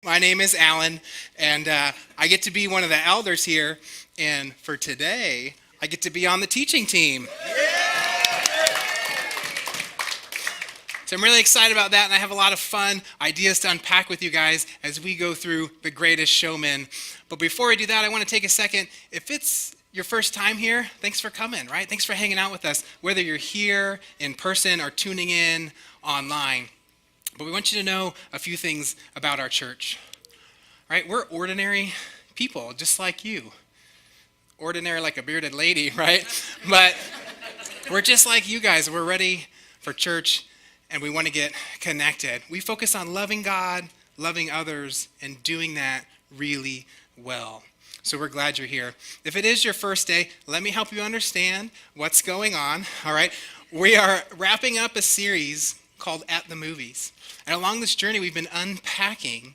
My name is Alan, and I get to be one of the elders here. And for today, I get to be on the teaching team. So I'm really excited about that, and I have a lot of fun ideas to unpack with you guys as we go through The Greatest Showman. But before we do that, I want to take a second. If it's your first time here, thanks for coming, right? Thanks for hanging out with us, whether you're here in person or tuning in online. But we want you to know a few things about our church, right? We're ordinary people, just like you. Ordinary like a bearded lady, right? But we're just like you guys. We're ready for church, and we want to get connected. We focus on loving God, loving others, and doing that really well. So we're glad you're here. If it is your first day, let me help you understand what's going on, all right? We are wrapping up a series called At the Movies. And along this journey, we've been unpacking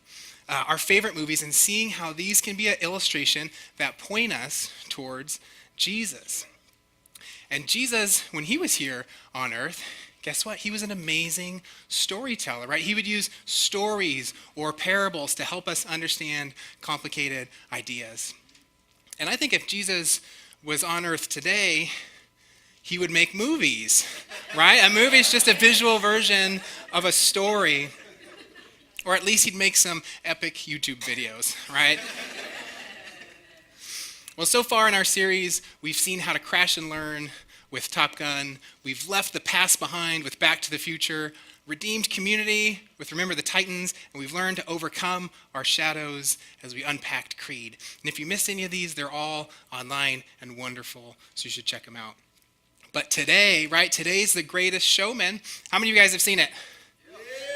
our favorite movies and seeing how these can be an illustration that point us towards Jesus. And Jesus, when he was here on earth, guess what? He was an amazing storyteller, right? He would use stories or parables to help us understand complicated ideas. And I think if Jesus was on earth today, he would make movies, right? A movie is just a visual version of a story. Or at least he'd make some epic YouTube videos, right? Well, so far in our series, we've seen how to crash and learn with Top Gun. We've left the past behind with Back to the Future, redeemed community with Remember the Titans, and we've learned to overcome our shadows as we unpacked Creed. And if you missed any of these, they're all online and wonderful, so you should check them out. But today, right, today's The Greatest Showman. How many of you guys have seen it?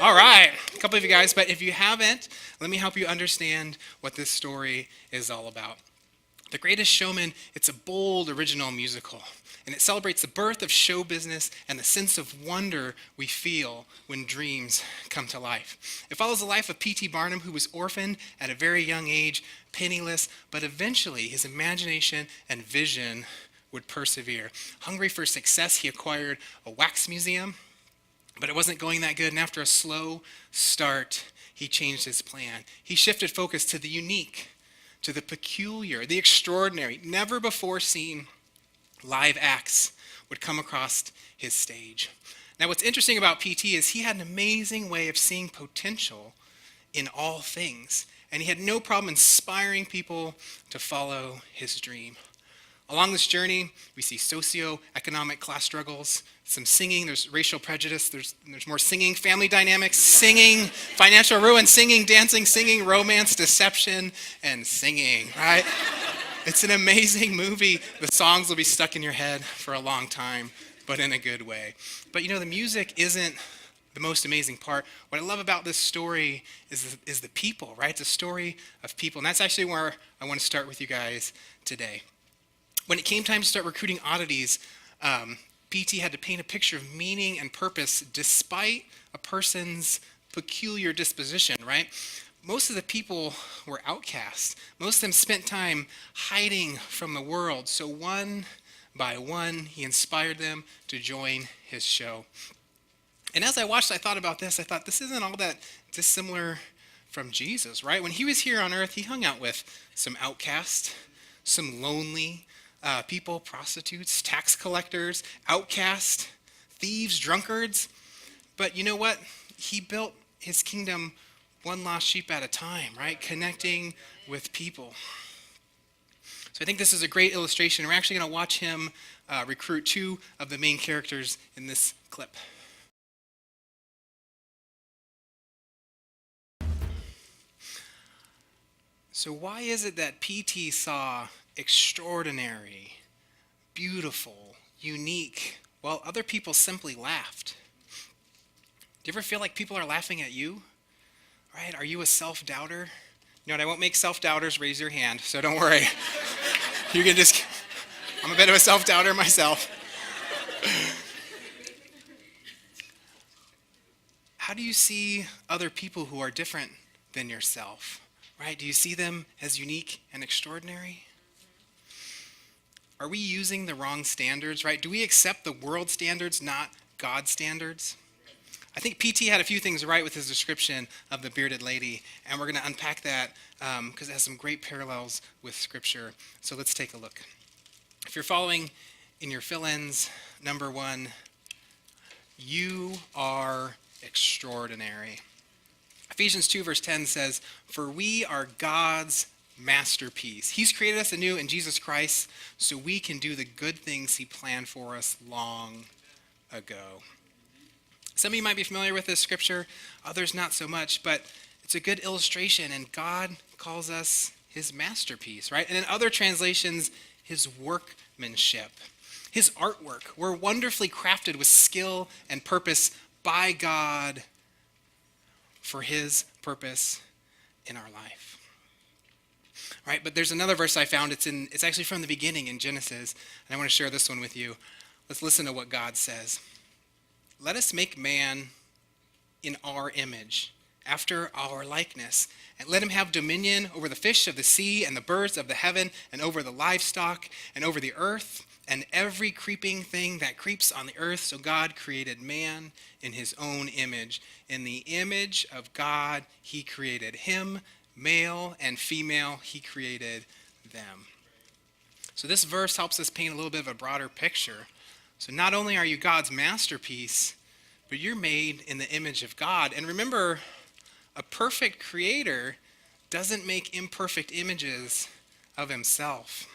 All right, a couple of you guys, but if you haven't, let me help you understand what this story is all about. The Greatest Showman, it's a bold original musical, and it celebrates the birth of show business and the sense of wonder we feel when dreams come to life. It follows the life of P.T. Barnum, who was orphaned at a very young age, penniless, but eventually his imagination and vision would persevere. Hungry for success, he acquired a wax museum, but it wasn't going that good, and after a slow start, he changed his plan. He shifted focus to the unique, to the peculiar, the extraordinary, never before seen live acts would come across his stage. Now, what's interesting about PT is he had an amazing way of seeing potential in all things, and he had no problem inspiring people to follow his dream. Along this journey, we see socioeconomic class struggles, some singing, there's racial prejudice, there's more singing, family dynamics, singing, financial ruin, singing, dancing, singing, romance, deception, and singing, right? It's an amazing movie. The songs will be stuck in your head for a long time, but in a good way. But you know, the music isn't the most amazing part. What I love about this story is the people, right? It's a story of people, and that's actually where I want to start with you guys today. When it came time to start recruiting oddities, PT had to paint a picture of meaning and purpose despite a person's peculiar disposition, right? Most of the people were outcasts. Most of them spent time hiding from the world. So one by one, he inspired them to join his show. And as I watched, I thought about this. I thought, this isn't all that dissimilar from Jesus, right? When he was here on earth, he hung out with some outcasts, some lonely people, prostitutes, tax collectors, outcasts, thieves, drunkards. But you know what? He built his kingdom one lost sheep at a time, right? Connecting with people. So I think this is a great illustration. We're actually going to watch him recruit two of the main characters in this clip. So why is it that PT saw extraordinary, beautiful, unique, while other people simply laughed? Do you ever feel like people are laughing at you? Right? Are you a self-doubter? You know what? I won't make self-doubters raise your hand, so don't worry. You can just, I'm a bit of a self-doubter myself. How do you see other people who are different than yourself? Right? Do you see them as unique and extraordinary? Are we using the wrong standards, right? Do we accept the world standards, not God's standards? I think PT had a few things right with his description of the bearded lady, and we're going to unpack that because it has some great parallels with Scripture. So let's take a look. If you're following in your fill-ins, number 1, you are extraordinary. Ephesians 2 verse 10 says, "For we are God's masterpiece." He's created us anew in Jesus Christ so we can do the good things he planned for us long ago. Some of you might be familiar with this scripture, others not so much, but it's a good illustration, and God calls us his masterpiece, right? And in other translations, his workmanship, his artwork. We're wonderfully crafted with skill and purpose by God for his purpose in our life. Right, but there's another verse I found. It's actually from the beginning in Genesis, and I want to share this one with you. Let's listen to what God says. "Let us make man in our image, after our likeness, and let him have dominion over the fish of the sea and the birds of the heaven and over the livestock and over the earth and every creeping thing that creeps on the earth." So God created man in his own image. In the image of God, he created him. Male and female, he created them. So this verse helps us paint a little bit of a broader picture. So not only are you God's masterpiece, but you're made in the image of God. And remember, a perfect creator doesn't make imperfect images of himself.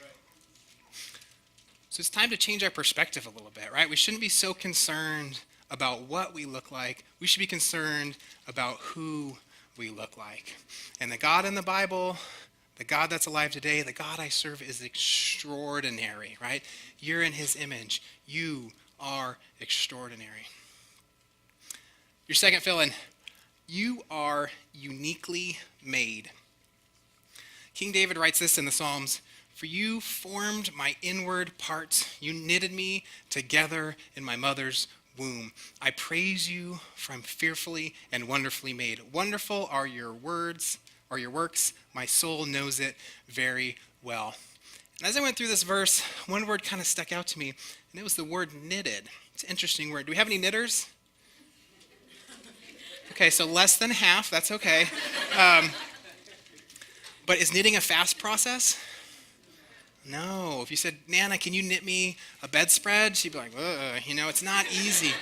So it's time to change our perspective a little bit, right? We shouldn't be so concerned about what we look like. We should be concerned about who we look like. And the God in the Bible, the God that's alive today, the God I serve is extraordinary, right? You're in his image. You are extraordinary. Your second fill-in, you are uniquely made. King David writes this in the Psalms, "For you formed my inward parts. You knitted me together in my mother's womb. I praise you, for I'm fearfully and wonderfully made. Wonderful are your words, or your works. My soul knows it very well." And as I went through this verse, one word kind of stuck out to me, and it was the word knitted. It's an interesting word. Do we have any knitters? Okay, so less than half, that's okay. But is knitting a fast process? No. If you said, "Nana, can you knit me a bedspread?" She'd be like, "Ugh, it's not easy."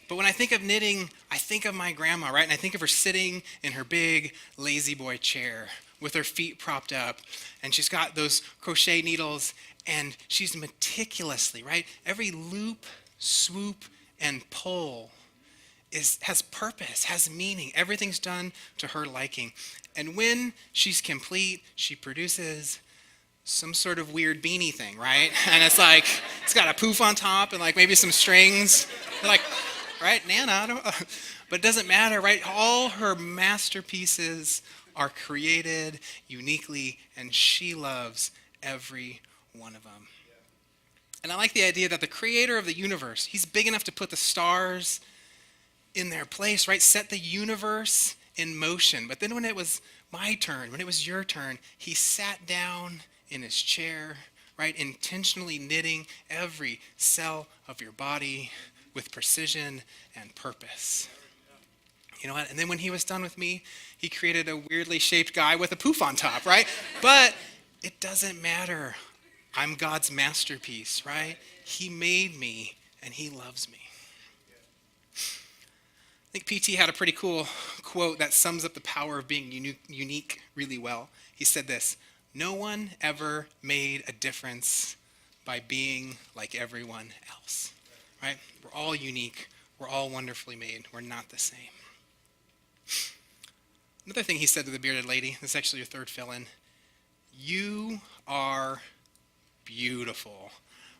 But when I think of knitting, I think of my grandma, right? And I think of her sitting in her big lazy boy chair with her feet propped up, and she's got those crochet needles, and she's meticulously, right? Every loop, swoop, and pull has purpose, has meaning. Everything's done to her liking. And when she's complete, she produces some sort of weird beanie thing, right? And it's like, it's got a poof on top and like maybe some strings. They're like, right, Nana, I don't know. But it doesn't matter, right? All her masterpieces are created uniquely, and she loves every one of them. And I like the idea that the creator of the universe, he's big enough to put the stars in their place, right? Set the universe in motion. But then when it was my turn, when it was your turn, he sat down in his chair, right? Intentionally knitting every cell of your body with precision and purpose. You know what? And then when he was done with me, he created a weirdly shaped guy with a poof on top, right? But it doesn't matter. I'm God's masterpiece, right? He made me and he loves me. I think PT had a pretty cool quote that sums up the power of being unique really well. He said this: "No one ever made a difference by being like everyone else." Right? We're all unique. We're all wonderfully made. We're not the same. Another thing he said to the bearded lady, this is actually your third fill-in: "You are beautiful."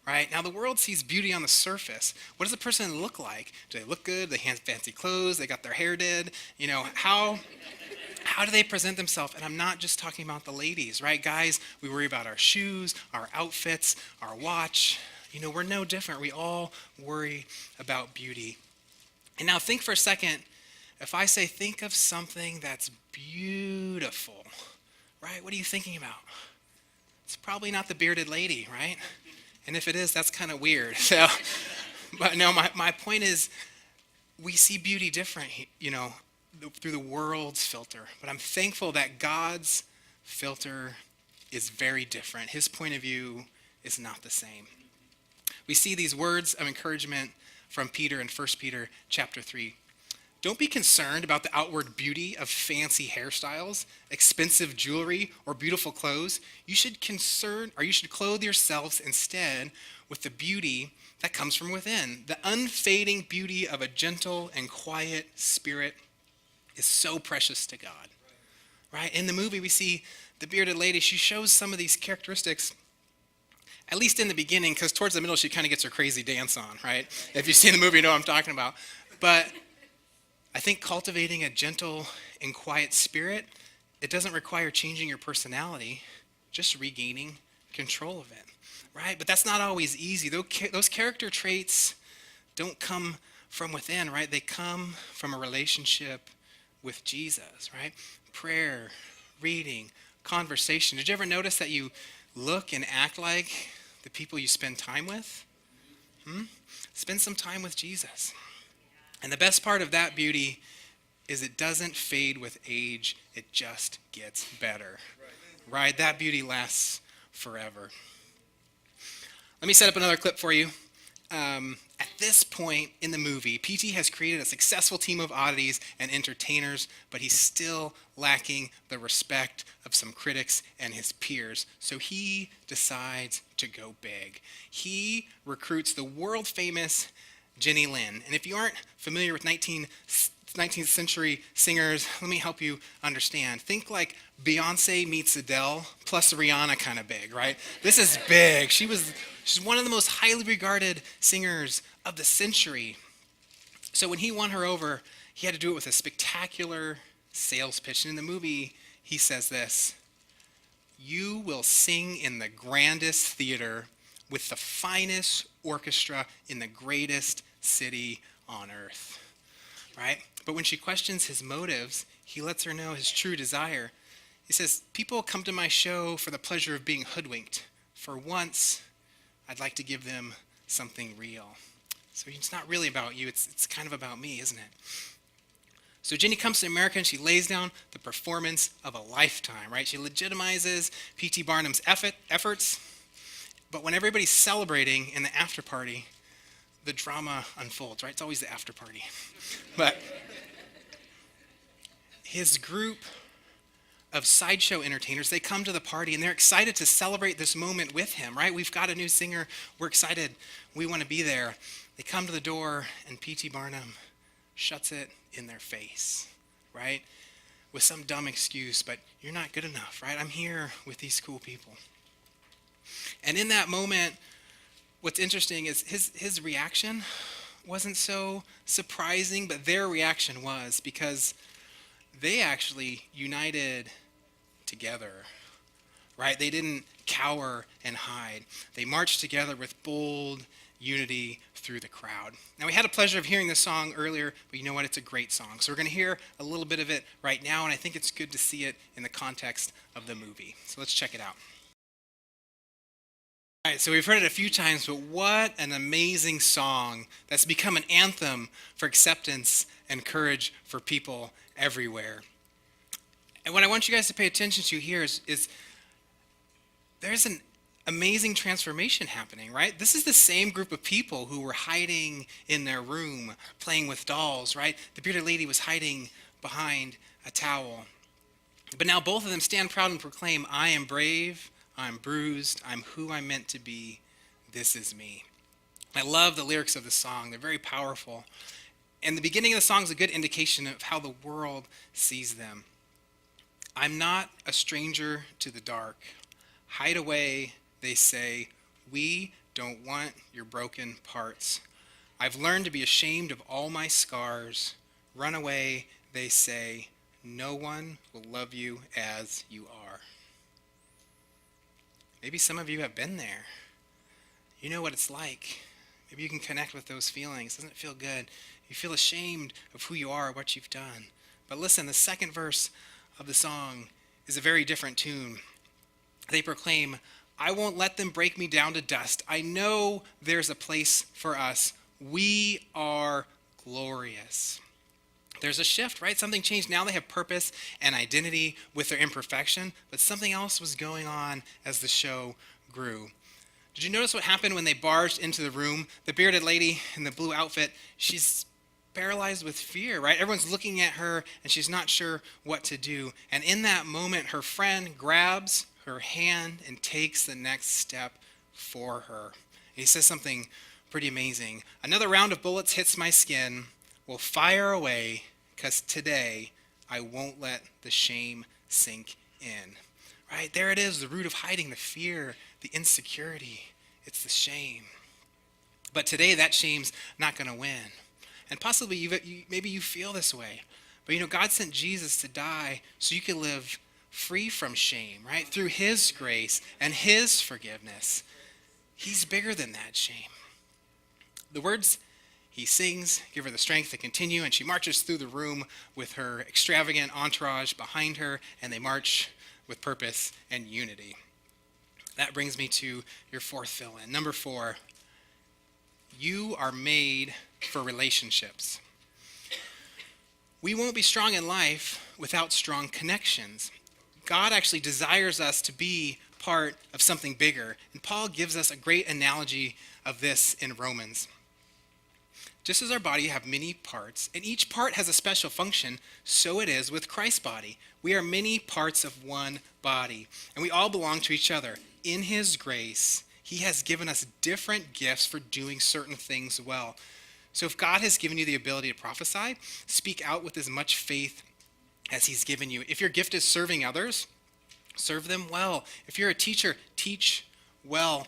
Right? Now, the world sees beauty on the surface. What does a person look like? Do they look good? They have fancy clothes? They got their hair did? How do they present themselves? And I'm not just talking about the ladies, right? Guys, we worry about our shoes, our outfits, our watch. We're no different. We all worry about beauty. And now think for a second, if I say think of something that's beautiful, right? What are you thinking about? It's probably not the bearded lady, right? And if it is, that's kind of weird. So But no, my point is we see beauty different, through the world's filter. But I'm thankful that God's filter is very different. His point of view is not the same. We see these words of encouragement from Peter in 1 Peter chapter 3. Don't be concerned about the outward beauty of fancy hairstyles, expensive jewelry, or beautiful clothes. You should clothe yourselves instead with the beauty that comes from within. The unfading beauty of a gentle and quiet spirit is so precious to God. Right? In the movie, we see the bearded lady. She shows some of these characteristics, at least in the beginning, because towards the middle, she kind of gets her crazy dance on, right? If you've seen the movie, you know what I'm talking about. But I think cultivating a gentle and quiet spirit, it doesn't require changing your personality, just regaining control of it, right? But that's not always easy. Those character traits don't come from within, right? They come from a relationship with Jesus, right? Prayer, reading, conversation. Did you ever notice that you look and act like the people you spend time with? Spend some time with Jesus. And the best part of that beauty is it doesn't fade with age. It just gets better, right? That beauty lasts forever. Let me set up another clip for you. At this point in the movie, PT has created a successful team of oddities and entertainers, but he's still lacking the respect of some critics and his peers. So he decides to go big. He recruits the world-famous Jenny Lin. And if you aren't familiar with 19th century singers, let me help you understand. Think like Beyonce meets Adele plus Rihanna kind of big, right? This is big. She's one of the most highly regarded singers of the century. So when he won her over, he had to do it with a spectacular sales pitch. And in the movie, he says this: "You will sing in the grandest theater with the finest orchestra in the greatest city on earth." Right? But when she questions his motives, he lets her know his true desire. He says, "People come to my show for the pleasure of being hoodwinked. For once, I'd like to give them something real." So it's not really about you. It's kind of about me, isn't it? So Jenny comes to America and she lays down the performance of a lifetime, right? She legitimizes P.T. Barnum's efforts. But when everybody's celebrating in the after party, the drama unfolds, right? It's always the after party. But his group of sideshow entertainers, they come to the party and they're excited to celebrate this moment with him, right? We've got a new singer. We're excited. We want to be there. They come to the door and P.T. Barnum shuts it in their face, right? With some dumb excuse, but you're not good enough, right? I'm here with these cool people. And in that moment, what's interesting is his reaction wasn't so surprising, but their reaction was, because they actually united together, right? They didn't cower and hide. They marched together with bold unity through the crowd. Now, we had a pleasure of hearing this song earlier, but you know what? It's a great song. So we're going to hear a little bit of it right now, and I think it's good to see it in the context of the movie. So let's check it out. All right, so we've heard it a few times, but what an amazing song that's become an anthem for acceptance and courage for people everywhere. And what I want you guys to pay attention to here is there's an amazing transformation happening, right? This is the same group of people who were hiding in their room playing with dolls, right? The bearded lady was hiding behind a towel. But now both of them stand proud and proclaim, "I am brave, I'm bruised, I'm who I'm meant to be, this is me." I love the lyrics of the song. They're very powerful. And the beginning of the song is a good indication of how the world sees them. "I'm not a stranger to the dark. Hide away, they say. We don't want your broken parts. I've learned to be ashamed of all my scars. Run away, they say. No one will love you as you are." Maybe some of you have been there. You know what it's like. Maybe you can connect with those feelings. Doesn't it feel good? You feel ashamed of who you are, what you've done. But listen, the second verse of the song is a very different tune. They proclaim, "I won't let them break me down to dust. I know there's a place for us We are glorious. There's a shift, right? Something changed. Now they have purpose and identity with their imperfection, but something else was going on as the show grew. Did you notice what happened when they barged into the room? The bearded lady in the blue outfit, she's paralyzed with fear, right? Everyone's looking at her and she's not sure what to do. And in that moment, her friend grabs her hand and takes the next step for her. And he says something pretty amazing. Another round of bullets hits my skin. We'll fire away, because today I won't let the shame sink in. Right? There it is, the root of hiding, the fear, the insecurity. It's the shame. But today that shame's not going to win. And possibly maybe you feel this way. But God sent Jesus to die so you could live free from shame, right? Through his grace and his forgiveness. He's bigger than that shame. The words he sings give her the strength to continue, and she marches through the room with her extravagant entourage behind her, and they march with purpose and unity. That brings me to your fourth fill-in. Number 4, you are made for relationships. We won't be strong in life without strong connections. God actually desires us to be part of something bigger, and Paul gives us a great analogy of this in Romans. Just as our body have many parts, and each part has a special function, so it is with Christ's body. We are many parts of one body, and we all belong to each other. In his grace, he has given us different gifts for doing certain things well. So if God has given you the ability to prophesy, speak out with as much faith as he's given you. If your gift is serving others, serve them well. If you're a teacher, teach well.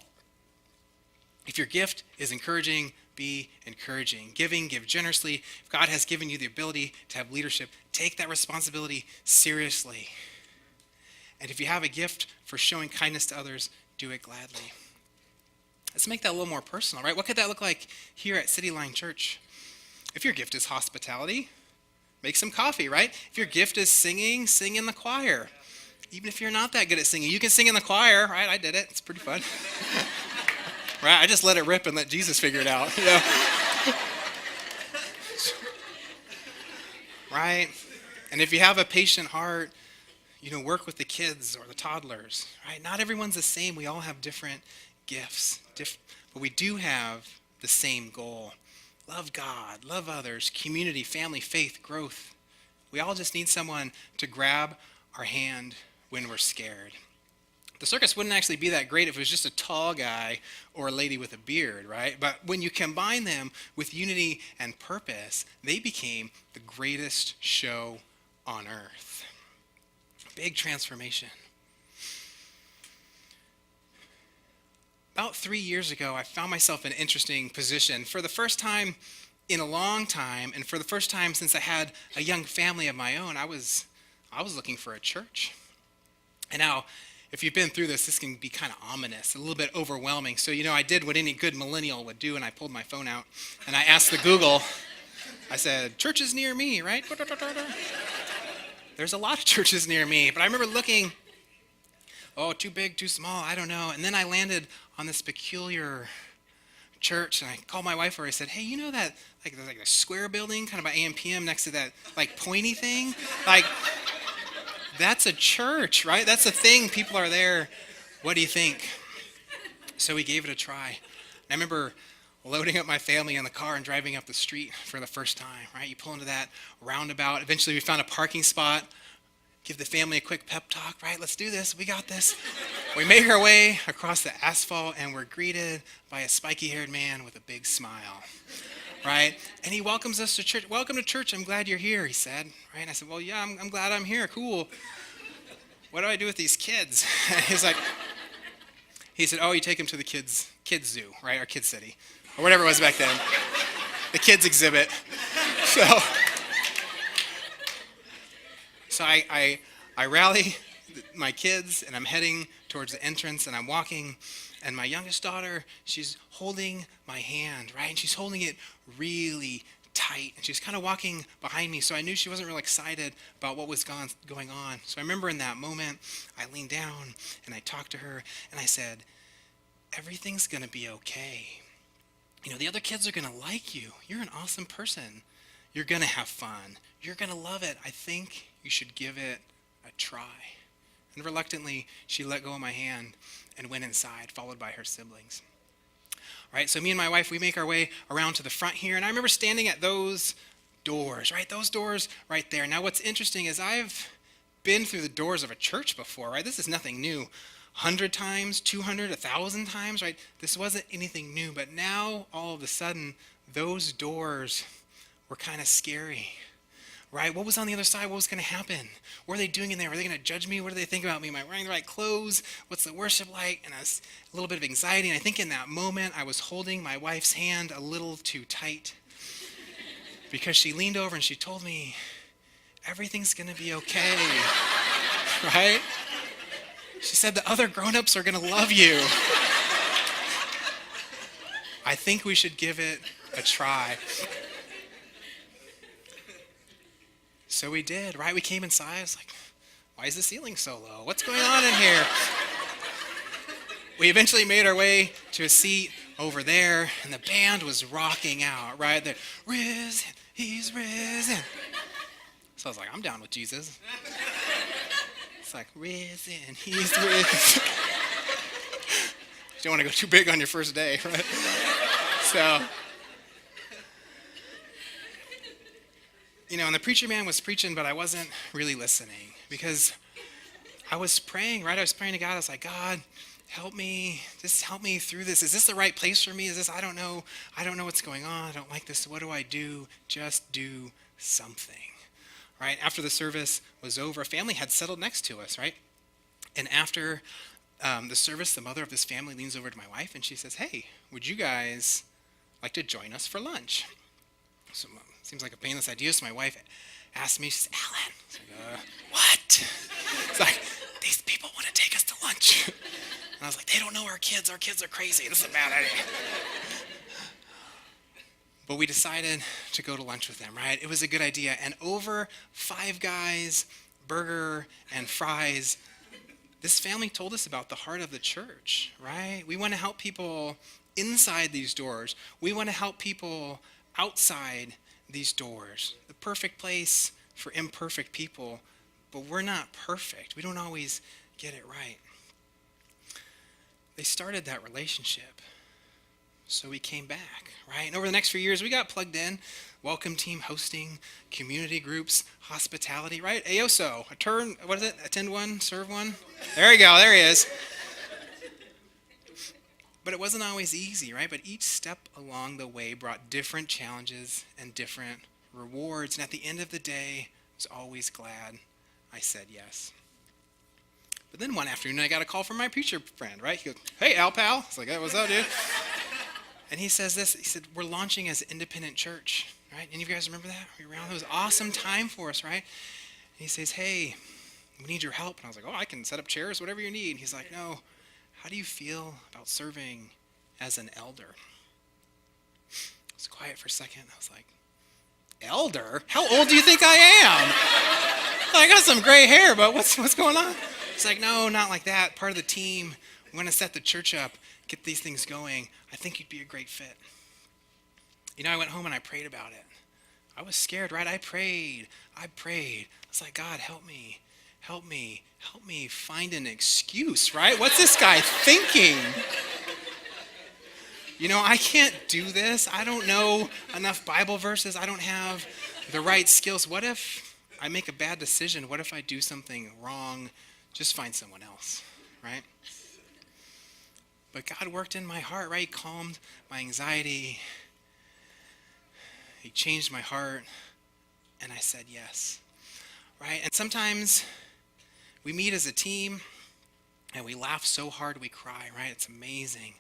If your gift is encouraging, be encouraging. Giving, give generously. If God has given you the ability to have leadership, take that responsibility seriously. And if you have a gift for showing kindness to others, do it gladly. Let's make that a little more personal, right? What could that look like here at Cityline Church? If your gift is hospitality, make some coffee, right? If your gift is singing, sing in the choir. Even if you're not that good at singing, you can sing in the choir, right? I did it. It's pretty fun. Right? I just let it rip and let Jesus figure it out. Right? And if you have a patient heart, work with the kids or the toddlers. Right? Not everyone's the same. We all have different gifts. But we do have the same goal. Love God, love others, community, family, faith, growth. We all just need someone to grab our hand when we're scared. The circus wouldn't actually be that great if it was just a tall guy or a lady with a beard, right? But when you combine them with unity and purpose, they became the greatest show on earth. Big transformation. About 3 years ago, I found myself in an interesting position. For the first time in a long time, and for the first time since I had a young family of my own, I was looking for a church. And now, if you've been through this can be kind of ominous, a little bit overwhelming. So, I did what any good millennial would do, and I pulled my phone out, and I asked the Google, I said, churches near me, right? There's a lot of churches near me, but I remember looking, too big, too small, I don't know. And then I landed on this peculiar church, and I called my wife over. I said, hey, you know that, there's a square building kind of by AMPM next to that, pointy thing? That's a church, right? That's a thing. People are there. What do you think? So we gave it a try. And I remember loading up my family in the car and driving up the street for the first time, right? You pull into that roundabout. Eventually we found a parking spot. Give the family a quick pep talk, right? Let's do this. We got this. We make our way across the asphalt, and we're greeted by a spiky-haired man with a big smile. Right? And he welcomes us to church. Welcome to church. I'm glad you're here, he said. Right? And I said, well, yeah, I'm glad I'm here. Cool. What do I do with these kids? He said, you take them to the kids zoo, right? Or kids city. Or whatever it was back then. The kids exhibit. So I rally my kids, and I'm heading towards the entrance, and I'm walking. And my youngest daughter, she's holding my hand, right? And she's holding it really tight. And she's kind of walking behind me. So I knew she wasn't real excited about what was going on. So I remember in that moment, I leaned down and I talked to her and I said, everything's going to be okay. the other kids are going to like you. You're an awesome person. You're going to have fun. You're going to love it. I think you should give it a try. And reluctantly, she let go of my hand and went inside, followed by her siblings. All right, so me and my wife, we make our way around to the front here, and I remember standing at those doors, right? Those doors right there. Now, what's interesting is I've been through the doors of a church before, right? This is nothing new. 100 times, 200, 1,000 times, right? This wasn't anything new, but now, all of a sudden, those doors were kind of scary, right? What was on the other side? What was going to happen? What are they doing in there? Are they going to judge me? What do they think about me? Am I wearing the right clothes? What's the worship like? And a little bit of anxiety. And I think in that moment, I was holding my wife's hand a little too tight because she leaned over and she told me, everything's going to be okay, right? She said the other grown-ups are going to love you. I think we should give it a try. So we did, right? We came inside. I was like, why is the ceiling so low? What's going on in here? We eventually made our way to a seat over there, and the band was rocking out, right? They're, risen, he's risen. So I was like, I'm down with Jesus. It's like, risen, he's risen. You don't want to go too big on your first day, right? So, and the preacher man was preaching, but I wasn't really listening because I was praying, right? I was praying to God. I was like, God, help me. Just help me through this. Is this the right place for me? Is this, I don't know what's going on. I don't like this. What do I do? Just do something, right? After the service was over, a family had settled next to us, right? And after the service, the mother of this family leans over to my wife and she says, hey, would you guys like to join us for lunch? So seems like a painless idea. So my wife asked me, she said, Alan, like, what? It's like, these people want to take us to lunch. And I was like, they don't know our kids. Our kids are crazy. This is a bad idea. But we decided to go to lunch with them, right? It was a good idea. And over Five Guys, burger, and fries, this family told us about the heart of the church, right? We want to help people inside these doors. We want to help people outside these doors. The perfect place for imperfect people, but we're not perfect. We don't always get it right. They started that relationship, so we came back, right? And over the next few years, we got plugged in. Welcome team hosting, community groups, hospitality, right? AOSO, attend one, serve one. There you go, there he is. But it wasn't always easy, right? But each step along the way brought different challenges and different rewards. And at the end of the day, I was always glad I said yes. But then one afternoon, I got a call from my preacher friend, right? He goes, hey, Al Pal. I was like, hey, what's up, dude? And he says this. He said, we're launching as an independent church, right? Any of you guys remember that? We were around. It was an awesome time for us, right? And he says, hey, we need your help. And I was like, oh, I can set up chairs, whatever you need. He's like, no. How do you feel about serving as an elder? I was quiet for a second. I was like, elder? How old do you think I am? I got some gray hair, but what's going on? He's like, no, not like that. Part of the team. We want to set the church up, get these things going. I think you'd be a great fit. I went home and I prayed about it. I was scared, right? I prayed. I was like, God, help me find an excuse, right? What's this guy thinking? I can't do this. I don't know enough Bible verses. I don't have the right skills. What if I make a bad decision? What if I do something wrong? Just find someone else, right? But God worked in my heart, right? He calmed my anxiety. He changed my heart, and I said yes, right? And sometimes we meet as a team, and we laugh so hard we cry, right? It's amazing.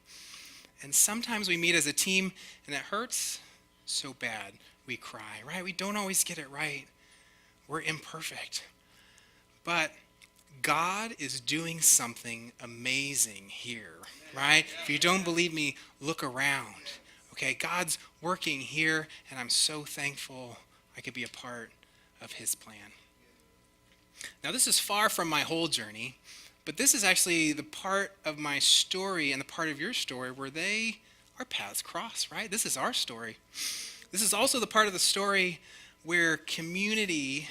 And sometimes we meet as a team, and it hurts so bad we cry, right? We don't always get it right. We're imperfect. But God is doing something amazing here, right? If you don't believe me, look around, okay? God's working here, and I'm so thankful I could be a part of his plan. Now, this is far from my whole journey, but this is actually the part of my story and the part of your story where they our paths cross, right? This is our story. This is also the part of the story where community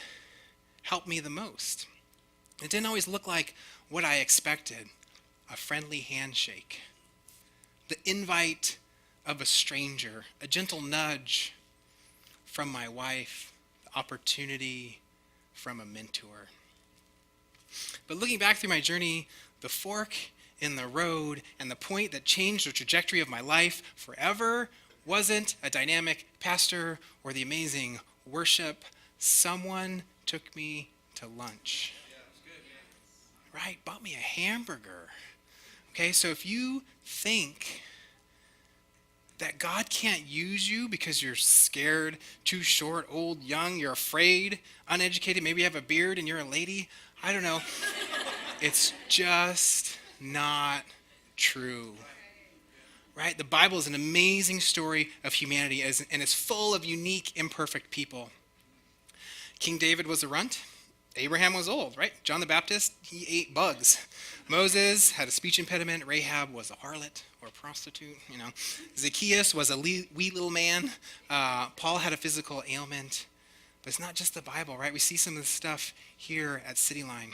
helped me the most. It didn't always look like what I expected. A friendly handshake, the invite of a stranger, a gentle nudge from my wife, the opportunity from a mentor. But looking back through my journey, the fork in the road and the point that changed the trajectory of my life forever wasn't a dynamic pastor or the amazing worship. Someone took me to lunch. Right? Bought me a hamburger. Okay, so if you think that God can't use you because you're scared, too short, old, young, you're afraid, uneducated, maybe you have a beard and you're a lady, I don't know. It's just not true. Right? The Bible is an amazing story of humanity and it's full of unique, imperfect people. King David was a runt. Abraham was old, right? John the Baptist, he ate bugs. Moses had a speech impediment. Rahab was a harlot or a prostitute, Zacchaeus was a wee little man. Paul had a physical ailment. But it's not just the Bible, right? We see some of this stuff here at Cityline.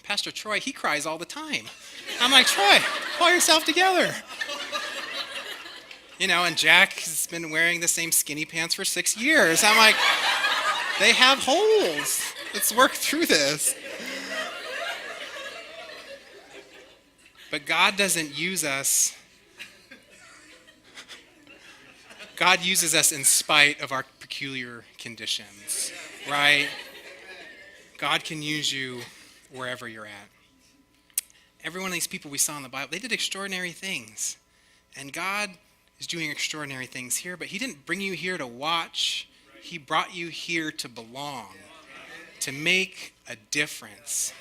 Pastor Troy, he cries all the time. I'm like, Troy, pull yourself together. And Jack has been wearing the same skinny pants for 6 years. I'm like, they have holes. Let's work through this. But God doesn't use us. God uses us in spite of our peculiar conditions, right? God can use you wherever you're at. Every one of these people we saw in the Bible, they did extraordinary things. And God is doing extraordinary things here, but he didn't bring you here to watch. He brought you here to belong, to make a difference.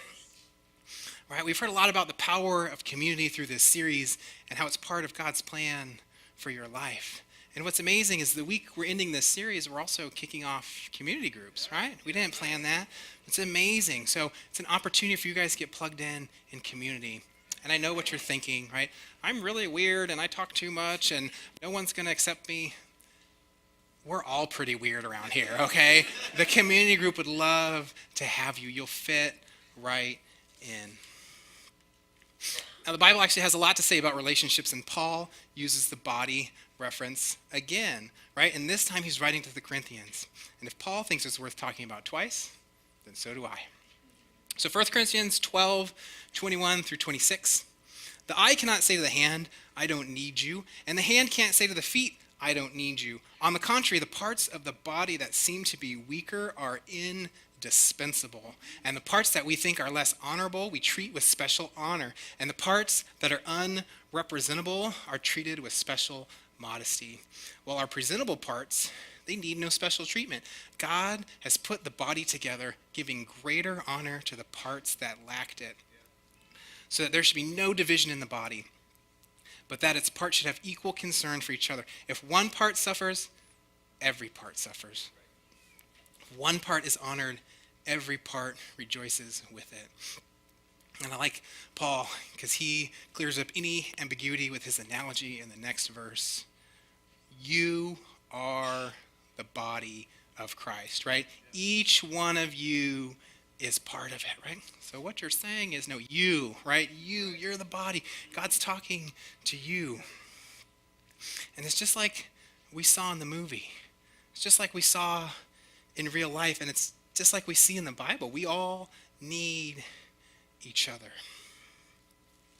Right? We've heard a lot about the power of community through this series and how it's part of God's plan for your life. And what's amazing is the week we're ending this series, we're also kicking off community groups, right? We didn't plan that. It's amazing. So it's an opportunity for you guys to get plugged in community. And I know what you're thinking, right? I'm really weird and I talk too much and no one's going to accept me. We're all pretty weird around here, okay? The community group would love to have you. You'll fit right in. Now, the Bible actually has a lot to say about relationships, and Paul uses the body reference again, right? And this time he's writing to the Corinthians. And if Paul thinks it's worth talking about twice, then so do I. So 1 Corinthians 12, 21 through 26. The eye cannot say to the hand, I don't need you. And the hand can't say to the feet, I don't need you. On the contrary, the parts of the body that seem to be weaker are indispensable. And the parts that we think are less honorable, we treat with special honor. And the parts that are unrepresentable are treated with special modesty. While our presentable parts, they need no special treatment. God has put the body together, giving greater honor to the parts that lacked it, so that there should be no division in the body, but that its parts should have equal concern for each other. If one part suffers, every part suffers. If one part is honored, every part rejoices with it. And I like Paul because he clears up any ambiguity with his analogy in the next verse. You are the body of Christ, right? Each one of you is part of it, right? So what you're saying is, no, you, right? You're the body. God's talking to you. And it's just like we saw in the movie. It's just like we saw in real life, and it's just like we see in the Bible. We all need each other.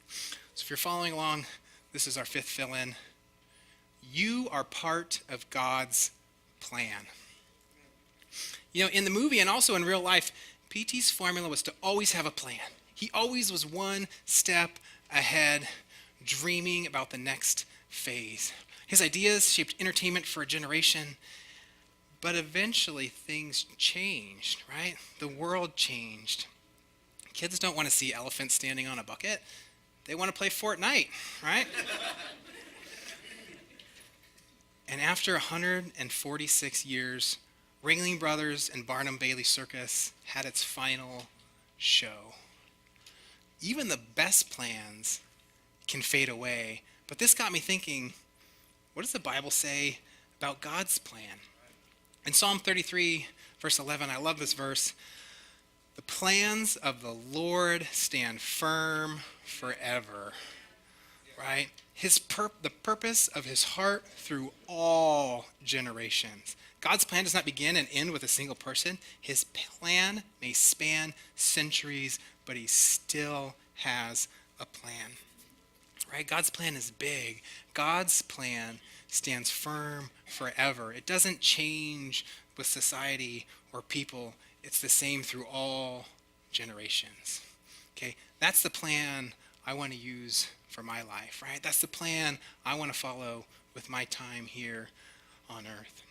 So if you're following along, this is our fifth fill-in. You are part of God's plan. In the movie and also in real life, PT's formula was to always have a plan. He always was one step ahead, dreaming about the next phase. His ideas shaped entertainment for a generation, but eventually things changed, right? The world changed. Kids don't want to see elephants standing on a bucket. They want to play Fortnite, right? And after 146 years, Ringling Brothers and Barnum Bailey Circus had its final show. Even the best plans can fade away, but this got me thinking, what does the Bible say about God's plan? In Psalm 33, verse 11, I love this verse. The plans of the Lord stand firm forever, right? The purpose of his heart through all generations. God's plan does not begin and end with a single person. His plan may span centuries, but he still has a plan, right? God's plan is big. God's plan stands firm forever. It doesn't change with society or people. It's the same through all generations, okay? That's the plan I want to use for my life, right? That's the plan I want to follow with my time here on earth.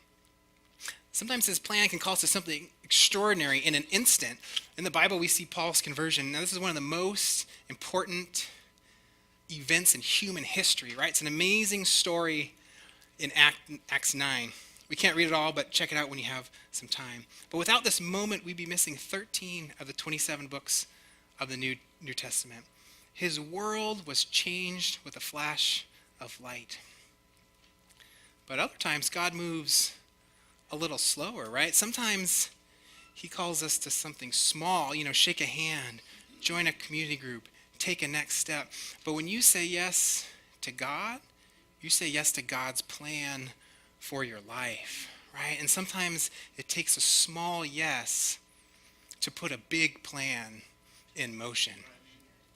Sometimes his plan can cause us something extraordinary in an instant. In the Bible, we see Paul's conversion. Now, this is one of the most important events in human history, right? It's an amazing story in Acts 9. We can't read it all, but check it out when you have some time. But without this moment, we'd be missing 13 of the 27 books of the New Testament. His world was changed with a flash of light. But other times, God moves a little slower, right? Sometimes he calls us to something small, shake a hand, join a community group, take a next step. But when you say yes to God, you say yes to God's plan for your life, right? And sometimes it takes a small yes to put a big plan in motion.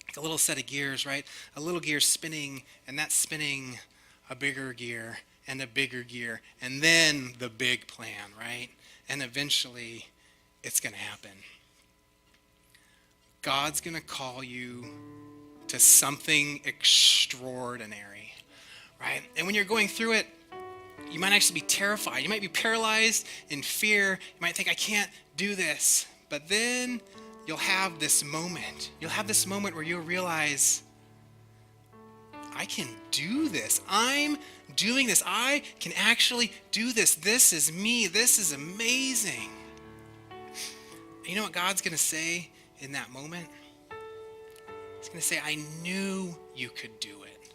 Like a little set of gears, right? A little gear spinning, and that's spinning a bigger gear and a bigger gear, and then the big plan, right? And eventually it's going to happen. God's going to call you to something extraordinary, right? And when you're going through it, you might actually be terrified. You might be paralyzed in fear. You might think, I can't do this. But then you'll have this moment. You'll have this moment where you'll realize, I can do this. I'm doing this. I can actually do this. This is me. This is amazing. And you know what God's going to say in that moment? He's going to say, I knew you could do it.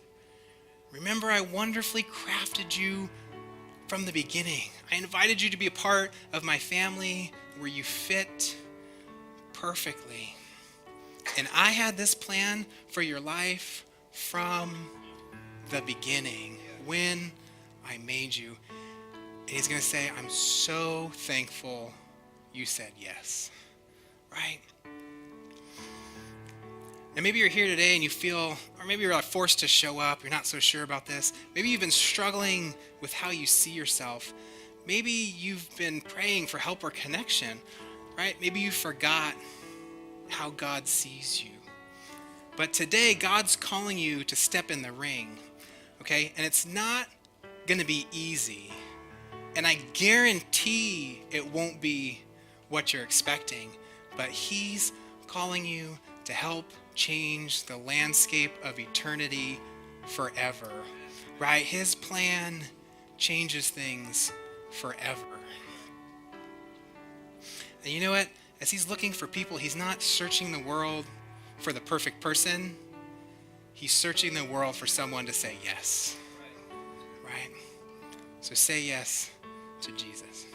Remember, I wonderfully crafted you from the beginning. I invited you to be a part of my family where you fit perfectly. And I had this plan for your life from the beginning when I made you. And he's going to say, I'm so thankful you said yes. Right? And maybe you're here today and you feel, or maybe you're forced to show up, you're not so sure about this. Maybe you've been struggling with how you see yourself. Maybe you've been praying for help or connection, right? Maybe you forgot how God sees you. But today, God's calling you to step in the ring, okay? And it's not going to be easy. And I guarantee it won't be what you're expecting. But he's calling you to help change the landscape of eternity forever, right? His plan changes things forever. And you know what? As he's looking for people, he's not searching the world for the perfect person. He's searching the world for someone to say yes, right? So say yes to Jesus.